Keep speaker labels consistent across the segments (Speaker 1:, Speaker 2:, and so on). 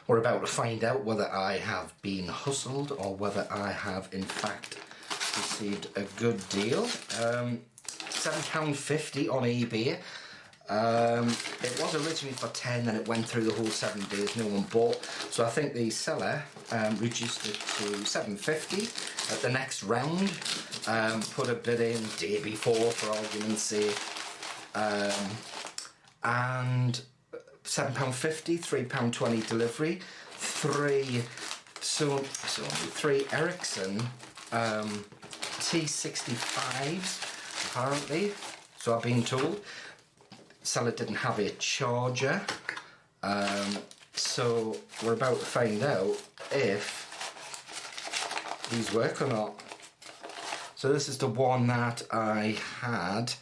Speaker 1: We're about to find out whether I have been hustled or whether I have in fact received a good deal. £7.50 on eBay. It was originally for 10 and it went through the whole 7 days, no one bought, so I think the seller reduced it to £7.50 at the next round. Put a bid in day before for argument's sake, and £7.50, £3.20 delivery, three Ericsson T65s apparently, so I've been told. Seller didn't have a charger, so we're about to find out if these work or not. So this is the one that I had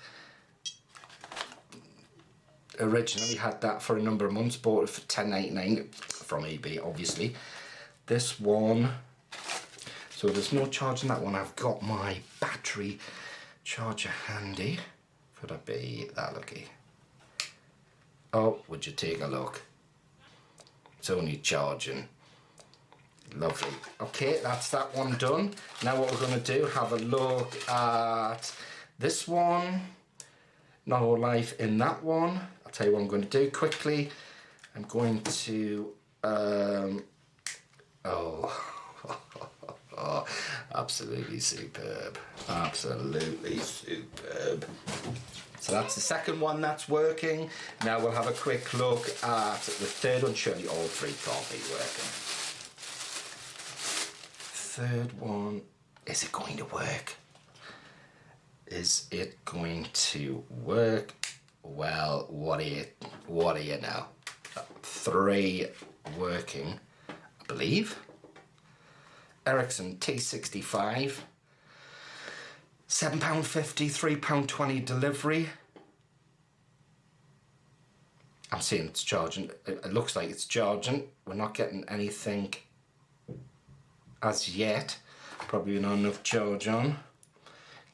Speaker 1: originally, had that for a number of months, bought it for £10.99 from eBay obviously. This one, so there's no charge in that one. I've got my battery charger handy. Could I be that lucky? Oh, would you take a look? It's only charging. Lovely. Okay, that's that one done. Now what we're going to do, have a look at this one. Not all life in that one. I'll tell you what I'm going to do quickly. I'm going to... oh, absolutely superb. Absolutely superb. So that's the second one that's working. Now we'll have a quick look at the third one. Surely all three can't be working. Third one, is it going to work? Is it going to work? Well, what do you know? Three working, I believe. Ericsson T65. £7.50, £3.20 delivery. I'm seeing it's charging. It looks like it's charging. We're not getting anything as yet. Probably not enough charge on.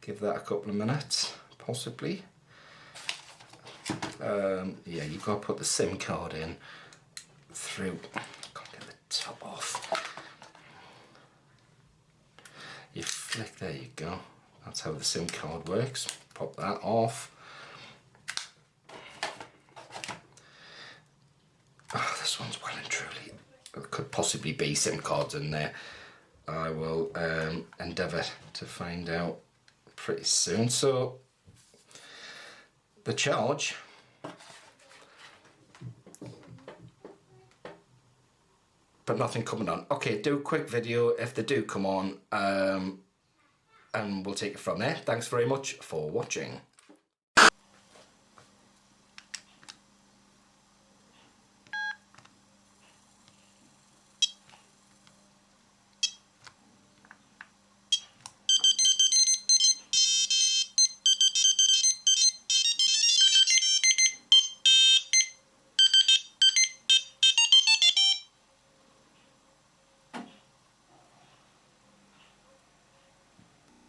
Speaker 1: Give that a couple of minutes, possibly. Yeah, you've got to put the SIM card in through. Can't get the top off. You flick, there you go. That's how the SIM card works. Pop that off. Oh, this one's well and truly. There could possibly be SIM cards in there. I will endeavour to find out pretty soon. So the charge, but nothing coming on. Okay, do a quick video if they do come on. And we'll take it from there. Thanks very much for watching.